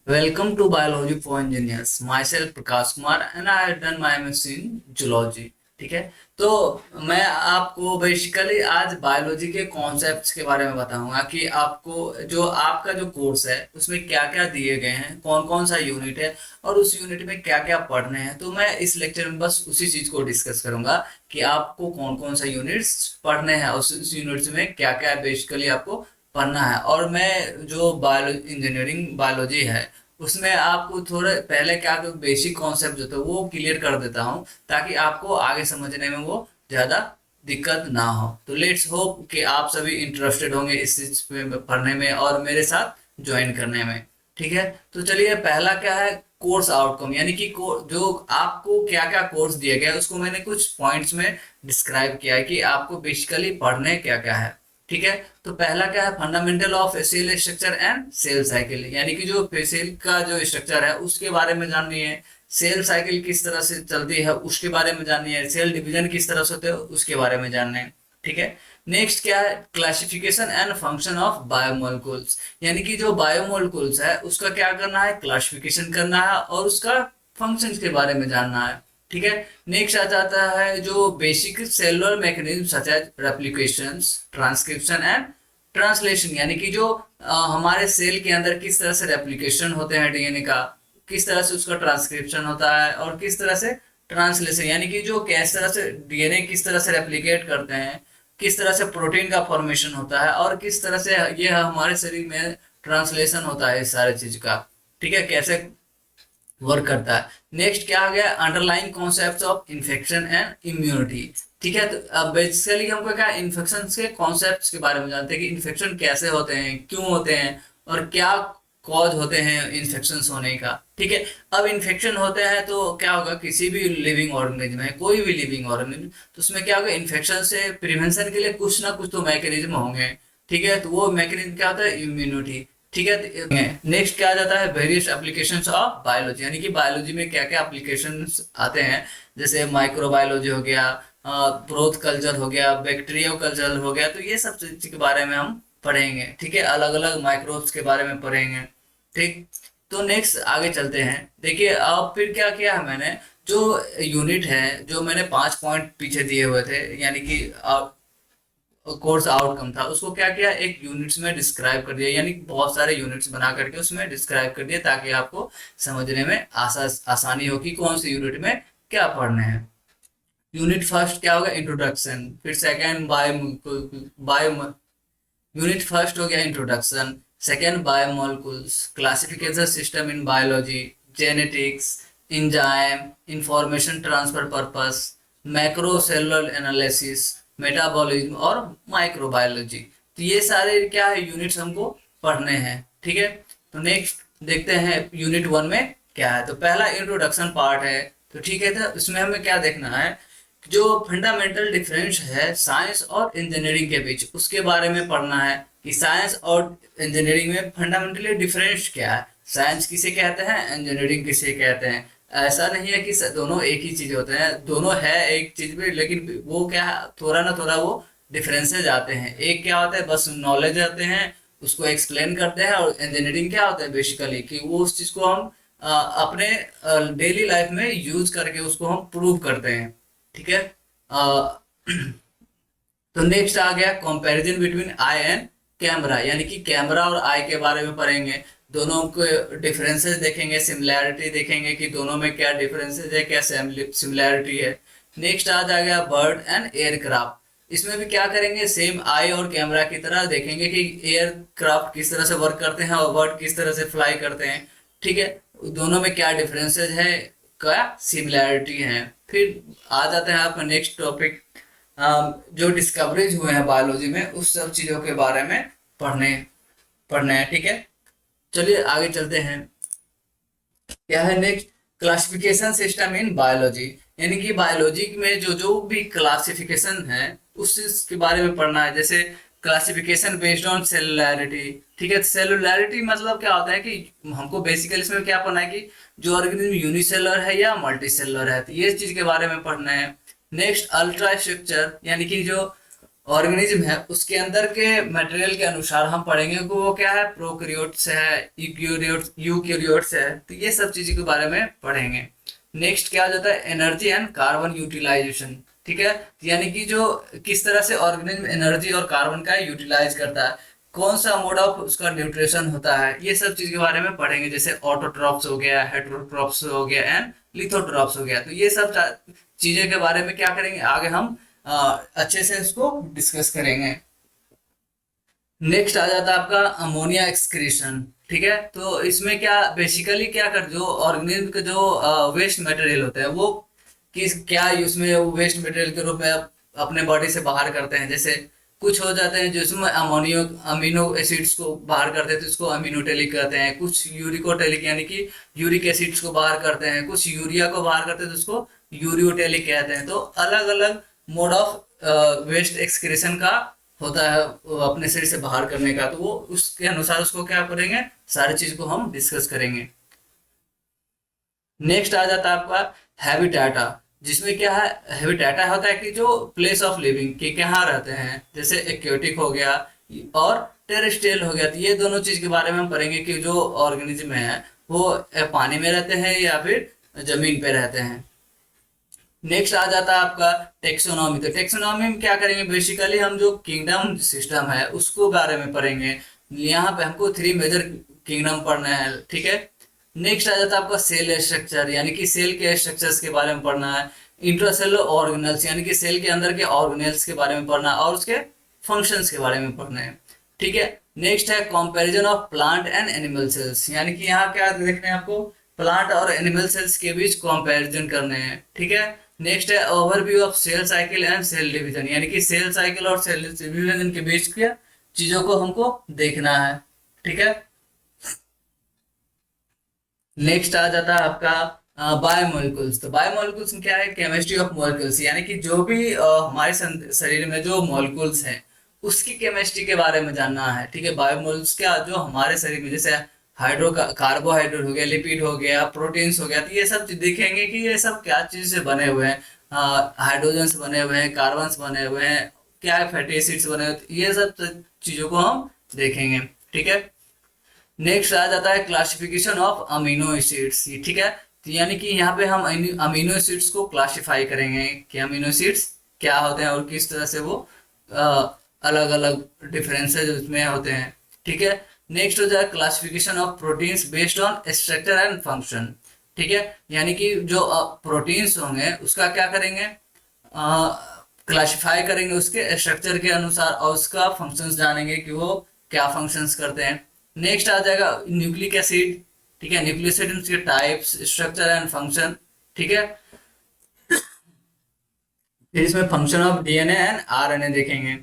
Welcome to Biology for Engineers. Myself Prakash Kumar and I have done my MSc in Zoology. ठीक है। तो मैं आपको basically आज बायोलॉजी के कॉन्सेप्ट्स के बारे में बताऊंगा कि आपको जो आपका जो कोर्स है उसमें क्या क्या दिए गए हैं, कौन कौन सा यूनिट है और उस यूनिट में क्या क्या पढ़ने हैं। तो मैं इस लेक्चर में बस उसी चीज को डिस्कस करूंगा कि आपको कौन कौन सा यूनिट्स पढ़ने हैं, उस यूनिट्स में क्या क्या बेसिकली आपको पढ़ना है। और मैं जो इंजीनियरिंग बायोलॉजी है उसमें आपको थोड़े पहले क्या बेसिक कॉन्सेप्ट जो थे वो क्लियर कर देता हूँ ताकि आपको आगे समझने में वो ज़्यादा दिक्कत ना हो। तो लेट्स होप कि आप सभी इंटरेस्टेड होंगे इस चीज में पढ़ने में और मेरे साथ ज्वाइन करने में। ठीक है। तो चलिए, पहला क्या है, कोर्स आउटकम, यानी कि जो आपको क्या क्या कोर्स दिया गया है उसको मैंने कुछ पॉइंट्स में डिस्क्राइब किया है कि आपको बेसिकली पढ़ने क्या क्या है। ठीक है। तो पहला क्या है, fundamental of cell structure and cell cycle, यानी कि जो सेल का जो स्ट्रक्चर है उसके बारे में जाननी है, सेल साइकिल किस तरह से चलती है उसके बारे में जाननी है, सेल डिवीजन किस तरह से होते हैं उसके बारे में जानना है। ठीक है। नेक्स्ट क्या है, classification and function of biomolecules, यानी कि जो बायोमोलिकुल्स है उसका क्या करना है, क्लासिफिकेशन करना है और उसका फंक्शंस के बारे में जानना है। ठीक है। नेक्स्ट आ जाता है जो basic cellular mechanism such as replications, transcription and translation, यानी कि जो हमारे सेल के अंदर किस तरह से रेप्लिकेशन होते हैं डीएनए का, किस तरह से उसका ट्रांसक्रिप्शन होता है और किस तरह से ट्रांसलेशन, यानी कि जो किस तरह से डीएनए किस तरह से रेप्लिकेट करते हैं, किस तरह से प्रोटीन का फॉर्मेशन होता है और किस तरह से ये हमारे शरीर में ट्रांसलेशन होता है इस सारे चीज का। ठीक है, कैसे वर्क करता है। नेक्स्ट क्या आ गया, underline concept of infection and immunity. ठीक है। तो अब बेसिकली हमको क्या इन्फेक्शन के कॉन्सेप्ट्स के बारे में जानते हैं कि इन्फेक्शन कैसे होते हैं, क्यों होते हैं और क्या कॉज होते हैं इन्फेक्शन होने का। ठीक है। अब इन्फेक्शन होते हैं तो क्या होगा, किसी भी लिविंग ऑर्गेनिज्म है, कोई भी लिविंग ऑर्गेनिज्म, तो उसमें क्या होगा, इन्फेक्शन से प्रिवेंशन के लिए कुछ ना कुछ तो मैकेनिज्म होंगे। ठीक है। तो वो मैकेनिज्म क्या होता है, इम्यूनिटी। ठीक है। नेक्स्ट क्या आ जाता है, वेरियस एप्लीकेशंस ऑफ बायोलॉजी, यानी कि बायोलॉजी में क्या क्या एप्लीकेशंस आते हैं, जैसे माइक्रोबायोलॉजी हो गया, ग्रोथ कल्चर हो गया, बैक्टीरिया कल्चर हो गया। तो ये सब चीज के बारे में हम पढ़ेंगे। ठीक है, अलग अलग माइक्रोब्स के बारे में पढ़ेंगे। ठीक। तो नेक्स्ट आगे चलते हैं। देखिए अब फिर क्या किया है मैंने, जो यूनिट है, जो मैंने 5 पॉइंट पीछे दिए हुए थे, यानी कि कोर्स आउटकम था, उसको क्या किया, एक यूनिट्स में डिस्क्राइब कर दिया, यानी बहुत सारे यूनिट्स बना करके उसमें डिस्क्राइब कर दिया ताकि आपको समझने में आसानी हो कि कौन से यूनिट में क्या पढ़ने हैं। यूनिट फर्स्ट क्या होगा, इंट्रोडक्शन, फिर सेकंड बायो यूनिट फर्स्ट हो गया introduction, second biomolecules, classification system in biology, genetics, enzyme, information transfer purpose, macro cellular analysis, metabolism और माइक्रोबायोलॉजी। तो ये सारे क्या है यूनिट्स हमको पढ़ने हैं। ठीक है। तो नेक्स्ट देखते हैं यूनिट वन में क्या है। तो पहला इंट्रोडक्शन पार्ट है। तो ठीक है, तो इसमें हमें क्या देखना है, जो फंडामेंटल डिफरेंस है साइंस और इंजीनियरिंग के बीच उसके बारे में पढ़ना है कि साइंस और इंजीनियरिंग में फंडामेंटली डिफरेंस क्या है, साइंस किसे कहते हैं, इंजीनियरिंग किसे कहते हैं। ऐसा नहीं है कि दोनों एक ही चीज होते हैं, दोनों है एक चीज में, लेकिन वो क्या है, थोड़ा ना थोड़ा वो डिफरेंसेज आते हैं। एक क्या होता है, बस नॉलेज आते हैं, उसको एक्सप्लेन करते हैं, और इंजीनियरिंग क्या होता है बेसिकली कि वो उस चीज को हम अपने डेली लाइफ में यूज करके उसको हम प्रूव करते हैं। ठीक है। अ, तो नेक्स्ट आ गया comparison between I and camera, यानी कि कैमरा और आई के बारे में पढ़ेंगे, दोनों के डिफरेंसेस देखेंगे, सिमिलैरिटी देखेंगे कि दोनों में क्या डिफरेंसेस है, क्या सिमिलैरिटी है। नेक्स्ट आ जाएगा बर्ड एंड एयरक्राफ्ट, इसमें भी क्या करेंगे, सेम आई और कैमरा की तरह देखेंगे कि एयरक्राफ्ट किस तरह से वर्क करते हैं और बर्ड किस तरह से फ्लाई करते हैं। ठीक है। दोनों में क्या डिफरेंसेस है, क्या सिमिलैरिटी है। फिर आ जाते हैं आपका नेक्स्ट टॉपिक, जो डिस्कवरीज हुए हैं बायोलॉजी में उस सब चीजों के बारे में पढ़ने पढ़ने हैं। ठीक है। चलिए आगे चलते हैं। क्या है next, classification system in biology, यानी कि बायोलॉजी में जो जो भी क्लासिफिकेशन है उस चीज के बारे में पढ़ना है। जैसे क्लासिफिकेशन बेस्ड ऑन सेलुलैरिटी। ठीक है। सेलुलैरिटी मतलब क्या होता है कि हमको बेसिकली इसमें क्या पढ़ना है कि जो ऑर्गेनिज्म यूनिसेलुलर है या मल्टी सेलुलर है, तो ये चीज के बारे में पढ़ना है। नेक्स्ट अल्ट्रा स्ट्रक्चर, यानी कि जो ऑर्गेनिज्म है उसके अंदर के मटेरियल के अनुसार हम पढ़ेंगे कि वो क्या है, प्रोकैरियोट्स है, यूकैरियोट्स है, तो ये सब चीज़ों के बारे में पढ़ेंगे। नेक्स्ट क्या हो जाता है, एनर्जी एंड कार्बन यूटिलाइजेशन। ठीक है, यानी कि जो किस तरह से ऑर्गेनिज्म एनर्जी और कार्बन का यूटिलाइज करता है, कौन सा मोड ऑफ उसका न्यूट्रिशन होता है, ये सब चीज के बारे में पढ़ेंगे। जैसे ऑटोट्रॉप्स हो गया, हेटेरोट्रॉप्स हो गया एंड लिथोट्रॉप्स हो गया। तो ये सब चीजें के बारे में क्या करेंगे आगे हम अच्छे से इसको डिस्कस करेंगे। नेक्स्ट आ जाता है आपका अमोनिया एक्सक्रीशन। ठीक है, तो इसमें क्या बेसिकली क्या कर, जो ऑर्गेनिज्म के जो वेस्ट मटेरियल होते हैं वो किस क्या उसमें वो वेस्ट मटेरियल के रूप में अपने बॉडी से बाहर करते हैं। जैसे कुछ हो जाते हैं जिसमें अमोनियो अमीनो एसिड्स को बाहर करते हैं तो इसको अमीनोटेलिक कहते हैं, कुछ यूरिकोटेलिक यानी कि यूरिक एसिड्स को बाहर करते हैं, कुछ यूरिया को बाहर करते हैं तो उसको यूरियोटेलिक कहते हैं। तो अलग अलग मोड ऑफ वेस्ट एक्सक्रीशन का होता है वो अपने शरीर से बाहर करने का, तो वो उसके अनुसार उसको क्या करेंगे, सारी चीज को हम डिस्कस करेंगे। नेक्स्ट आ जाता है आपका हैबिटाटा, जिसमें क्या है, हैबिटाटा होता है कि जो प्लेस ऑफ लिविंग कि कहाँ रहते हैं, जैसे एक्वेटिक हो गया और टेरेस्ट्रियल हो गया। तो ये दोनों चीज के बारे में हम पढ़ेंगे कि जो ऑर्गेनिज्म है वो पानी में रहते हैं या फिर जमीन पे रहते हैं। नेक्स्ट आ जाता है आपका टेक्सोनॉमी। तो टेक्सोनॉमी में क्या करेंगे, बेसिकली हम जो किंगडम सिस्टम है उसको बारे में पढ़ेंगे। यहाँ पे हमको 3 मेजर किंगडम पढ़ना है। ठीक है, नेक्स्ट आ जाता है आपका सेल स्ट्रक्चर, यानी कि सेल के स्ट्रक्चर्स के बारे में पढ़ना है। इंट्रासेलुलर ऑर्गेनल्स, यानी कि सेल के अंदर के ऑर्गेनल्स के बारे में पढ़ना है और उसके फंक्शंस के बारे में पढ़ना है। ठीक है, नेक्स्ट है comparison of plant and animal cells, यानी कि यहाँ क्या देखना है आपको, प्लांट और एनिमल सेल्स के बीच कंपैरिजन करने हैं। ठीक है, नेक्स्ट है overview of cell cycle and cell division, यानी कि सेल साइकिल और सेल डिवीजन के बीच की चीजों को हमको देखना है। ठीक है, नेक्स्ट आ जाता है आपका बायोमोलिकुल्स। तो बायोमोलिकुल्स में क्या है, केमिस्ट्री ऑफ मोलिकुल्स, यानी कि जो भी हमारे शरीर में जो मोलिकुल्स हैं उसकी केमिस्ट्री के बारे में जानना है। ठीक है, बायोमोलिकुल्स क्या जो हमारे शरीर में, जैसे कार्बोहाइड्रेट हो गया, लिपिड हो गया, प्रोटीन्स हो गया, तो ये सब देखेंगे कि ये सब क्या चीज से बने हुए हैं। हाइड्रोजन से बने हुए हैं, कार्बन से बने हुए हैं, क्या फैटी एसिड्स बने हुए हैं, तो ये सब चीजों को हम देखेंगे। ठीक है, नेक्स्ट आ जाता है क्लासिफिकेशन ऑफ अमीनो एसिड्स। ठीक है, तो यानी कि यहाँ पे हम अमीनो एसिड्स को क्लासिफाई करेंगे कि अमीनो एसिड्स क्या होते हैं और किस तरह से वो अलग अलग डिफरेंसेस उसमें होते हैं। ठीक है, नेक्स्ट हो जाए classification of proteins based on structure and function. ठीक है, यानी कि जो प्रोटीन्स होंगे उसका क्या करेंगे, क्लासिफाई करेंगे उसके स्ट्रक्चर के अनुसार और उसका फंक्शंस जानेंगे कि वो क्या फंक्शंस करते हैं। नेक्स्ट आ जाएगा न्यूक्लिक एसिड। ठीक है, न्यूक्लिक एसिड उसके टाइप्स, स्ट्रक्चर एंड फंक्शन। ठीक है, फिर इसमें function of DNA and RNA देखेंगे।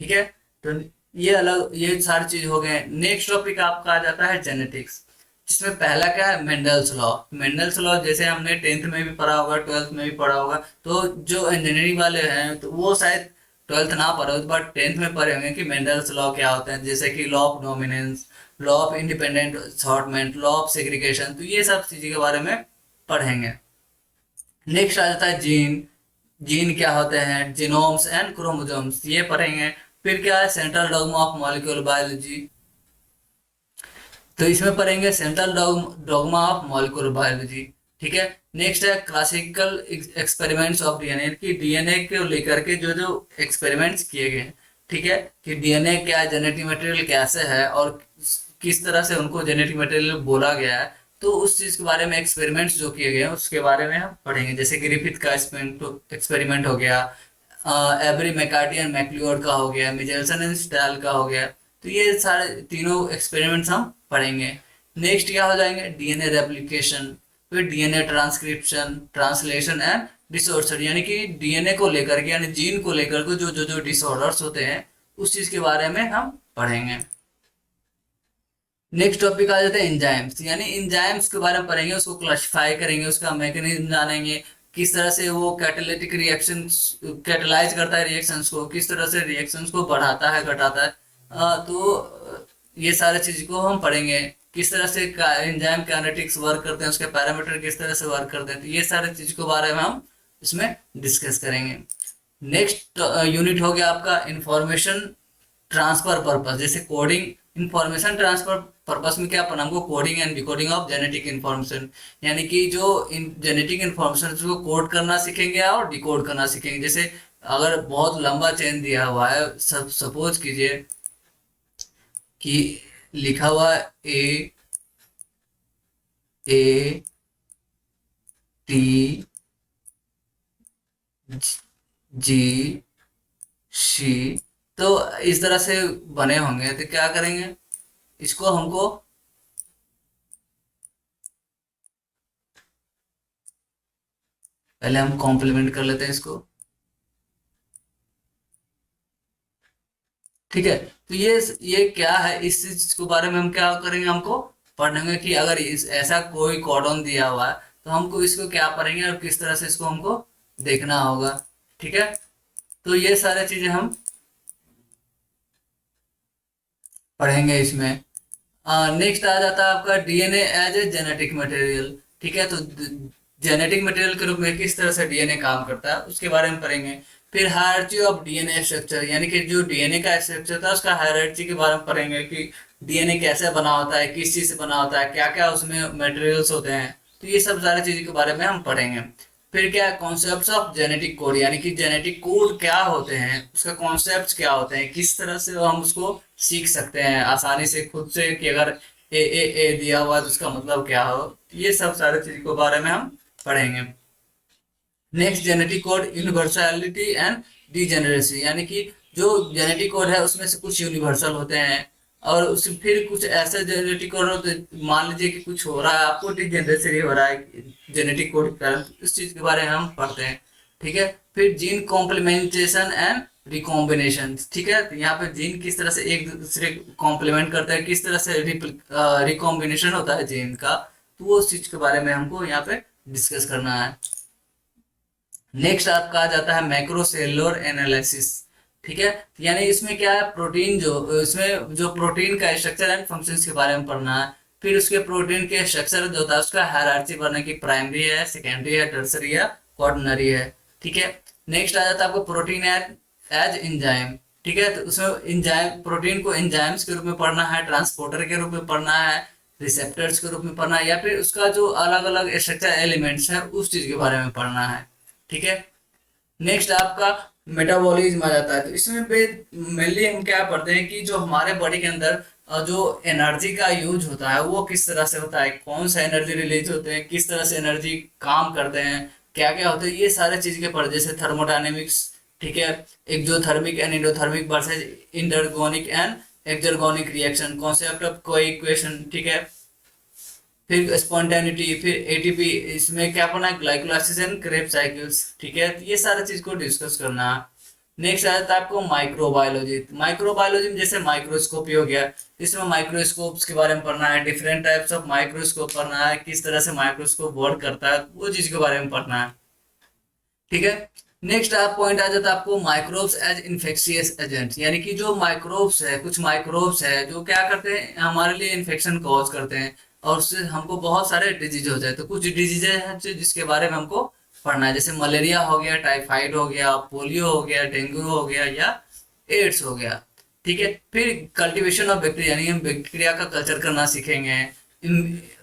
ठीक है, तो ये अलग ये सारी चीज हो गए। नेक्स्ट टॉपिक आपका आ जाता है जेनेटिक्स, जिसमें पहला क्या है, मेंडल्स लॉ। मेंडल्स लॉ जैसे हमने 10th में भी पढ़ा होगा, 12th में भी पढ़ा होगा। तो जो इंजीनियरिंग वाले हैं तो वो शायद 12th ना पढ़े हो बट 10th में पढ़े होंगे कि मेंडल्स लॉ क्या होते हैं, जैसे कि law of dominance, law of independent assortment, law of segregation, तो ये सब चीज़ों के बारे में पढ़ेंगे। नेक्स्ट आ जाता है जीन। जीन क्या होते हैं, जीनोम्स एंड क्रोमोसोम्स, ये पढ़ेंगे। फिर क्या है, central dogma of molecular biology, तो इसमें पढ़ेंगे central dogma of molecular biology. ठीक है, नेक्स्ट है क्लासिकल एक्सपेरिमेंट्स ऑफ डीएनए, की डीएनए को लेकर के जो जो एक्सपेरिमेंट्स किए गए हैं। ठीक है, कि डीएनए क्या जेनेटिक मटेरियल कैसे है और किस तरह से उनको जेनेटिक मटेरियल बोला गया है, तो उस चीज के बारे में एक्सपेरिमेंट्स जो किए गए हैं उसके बारे में हम पढ़ेंगे। जैसे कि ग्रिफिथ का एक्सपेरिमेंट हो गया, एवरी मैकार्टी एंड मैक्लियोड का हो गया, मिचेल्सन एंड स्टाइल का हो गया, तो ये सारे तीनों एक्सपेरिमेंट्स हम पढ़ेंगे। नेक्स्ट क्या हो जाएंगे, डीएनए रेप्लिकेशन, फिर DNA transcription, translation and disorder, यानी कि डीएनए को लेकर के यानी जीन को लेकर के जो जो जो डिसऑर्डर्स होते हैं उस चीज के बारे में हम पढ़ेंगे। नेक्स्ट टॉपिक आ जाता है एंजाइम्स, यानी एंजाइम्स के बारे में पढ़ेंगे, उसको क्लासिफाई करेंगे, उसका मैकेनिज्म जानेंगे, किस तरह से वो कैटालिटिक रिएक्शंस कैटलाइज करता है रिएक्शंस को, किस तरह से रिएक्शंस को बढ़ाता है घटाता है। तो ये सारे चीज को हम पढ़ेंगे, किस तरह से एंजाइम काइनेटिक्स वर्क करते हैं, उसके पैरामीटर किस तरह से वर्क करते हैं, तो ये सारे चीज के बारे में हम इसमें डिस्कस करेंगे। नेक्स्ट यूनिट हो गया आपका इंफॉर्मेशन ट्रांसफर पर्पस, जैसे कोडिंग। इंफॉर्मेशन ट्रांसफर पर्पस में क्या पढ़ना हमको, coding and decoding of genetic information, यानी कि जो जेनेटिक इंफॉर्मेशन को कोड करना सीखेंगे और डिकोड करना सीखेंगे। जैसे अगर बहुत लंबा चेन दिया हुआ है, सब सपोज कीजिए कि लिखा हुआ ए ए टी जी सी, तो इस तरह से बने होंगे। तो क्या करेंगे, इसको हमको पहले हम कॉम्प्लीमेंट कर लेते हैं इसको, ठीक है। तो ये क्या है, इस चीज के बारे में हम क्या करेंगे, हमको पढ़ेंगे कि अगर इस ऐसा कोई कॉर्डन दिया हुआ है तो हमको इसको क्या पढ़ेंगे और किस तरह से इसको हमको देखना होगा, ठीक है। तो ये सारी चीजें हम पढ़ेंगे इसमें। नेक्स्ट आ जाता है आपका DNA as a genetic material, ठीक है। तो जेनेटिक मटेरियल के रूप में किस तरह से डीएनए काम करता है उसके बारे में पढ़ेंगे। फिर हायरार्ची ऑफ डीएनए स्ट्रक्चर, यानी कि जो डीएनए का स्ट्रक्चर था उसका हायरार्ची के बारे में पढ़ेंगे कि डीएनए कैसे बना होता है, किस चीज से बना होता है, क्या क्या उसमें मटेरियल्स होते हैं। तो ये सब सारी चीज के बारे में हम पढ़ेंगे। फिर क्या कॉन्सेप्ट्स ऑफ जेनेटिक कोड, यानी कि जेनेटिक कोड क्या होते हैं, उसका कॉन्सेप्ट्स क्या होते हैं, किस तरह से हम उसको सीख सकते हैं आसानी से खुद से, कि अगर ए दिया हुआ है तो उसका मतलब क्या हो। ये सब सारे चीज के बारे में हम पढ़ेंगे। Next genetic code universality and degeneracy, यानी कि जो जेनेटिक कोड है उसमें से कुछ यूनिवर्सल होते हैं और उस फिर कुछ ऐसे जेनेटिक कोड होते हैं, मान लीजिए कि कुछ हो रहा है आपको डीजेनरेसी हो रहा है जेनेटिक कोड के कारण, इस चीज के बारे में हम पढ़ते हैं, ठीक है। फिर जीन कॉम्प्लीमेंटेशन एंड रिकॉम्बिनेशन, ठीक है। तो यहाँ पे जीन किस तरह से एक दूसरे कॉम्प्लीमेंट करते हैं, किस तरह से रिकॉम्बिनेशन होता है जीन का, तो वो चीज के बारे में हमको यहाँ पे डिस्कस करना है। नेक्स्ट आपका आ जाता है मैक्रोसेलुलर एनालिसिस, ठीक है। यानी इसमें क्या है, प्रोटीन जो इसमें जो प्रोटीन का स्ट्रक्चर एंड फंक्शंस के बारे में पढ़ना है। फिर उसके प्रोटीन के स्ट्रक्चर जो होता है उसका हायरार्ची पढ़ना की प्राइमरी है, सेकेंडरी है, टर्सरी है, क्वाटरनरी है, ठीक है। नेक्स्ट आ जाता है आपको प्रोटीन एज एंजाइम, ठीक है। तो उसमें एंजाइम, प्रोटीन को एंजाइम्स के रूप में पढ़ना है, ट्रांसपोर्टर के रूप में पढ़ना है, रिसेप्टर्स के रूप में पढ़ना है, या फिर उसका जो अलग अलग स्ट्रक्चर एलिमेंट्स है उस चीज के बारे में पढ़ना है, ठीक है। नेक्स्ट आपका मेटाबॉलिज्म आ जाता है। तो इसमें मेनली हम क्या पढ़ते हैं कि जो हमारे बॉडी के अंदर जो एनर्जी का यूज होता है वो किस तरह से होता है, कौन सा एनर्जी रिलीज होते हैं, किस तरह से एनर्जी काम करते हैं, क्या क्या होते हैं, ये सारे चीज के पढ़, जैसे थर्मोडायनेमिक्स, ठीक है। Exothermic and endothermic versus endergonic and exergonic reaction, concept of coequation, ठीक है। फिर स्पॉन्टेनिटी, फिर एटीपी, इसमें क्या पढ़ना है, ग्लाइकोलाइसिस एंड क्रेब साइकिल्स, ठीक है। तो ये सारे चीज को डिस्कस करना है। नेक्स्ट आ जाता है आपको माइक्रोबायोलॉजी। माइक्रोबायोलॉजी में जैसे माइक्रोस्कोपी हो गया, इसमें माइक्रोस्कोप्स के बारे में पढ़ना है, डिफरेंट टाइप्स ऑफ माइक्रोस्कोप पढ़ना है, किस तरह से माइक्रोस्कोप वर्क करता है वो चीज के बारे में पढ़ना है, ठीक है। नेक्स्ट आप पॉइंट आ जाता है आपको माइक्रोब्स एज इन्फेक्शियस एजेंट, यानी कि जो माइक्रोब्स है, कुछ माइक्रोब्स है जो क्या करते हैं हमारे लिए इन्फेक्शन कॉज करते हैं और उससे हमको बहुत सारे डिजीज हो जाए। तो कुछ डिजीजेज हैं जिसके बारे में हमको पढ़ना है, जैसे मलेरिया हो गया, टाइफाइड हो गया, पोलियो हो गया, डेंगू हो गया या एड्स हो गया, ठीक है। फिर कल्टीवेशन ऑफ बैक्टीरिया, यानी हम बैक्टीरिया का कल्चर करना सीखेंगे।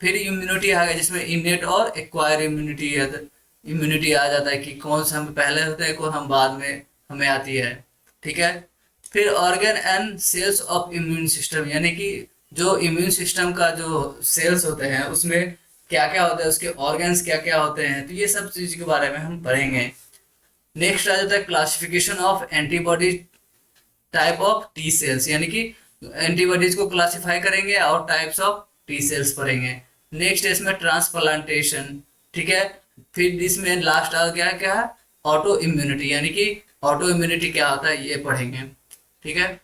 फिर इम्यूनिटी आ गया जिसमें इनेट और एक्वायर इम्यूनिटी है, इम्यूनिटी आ जाता है कि कौन सा हम पहले होता है कौन हम बाद में हमें आती है, ठीक है। फिर organ and cells of immune system, यानी कि जो इम्यून सिस्टम का जो सेल्स होते हैं उसमें क्या क्या होता है, उसके ऑर्गन्स क्या क्या होते हैं, तो ये सब चीज के बारे में हम पढ़ेंगे। नेक्स्ट आ जाता है classification of antibody type of T cells, यानी कि एंटीबॉडीज को क्लासिफाई करेंगे और टाइप्स ऑफ टी सेल्स पढ़ेंगे। नेक्स्ट इसमें ट्रांसप्लांटेशन, ठीक है। फिर इसमें लास्ट आ गया क्या है, ऑटो इम्यूनिटी, यानी कि ऑटो इम्यूनिटी क्या होता है ये पढ़ेंगे, ठीक है।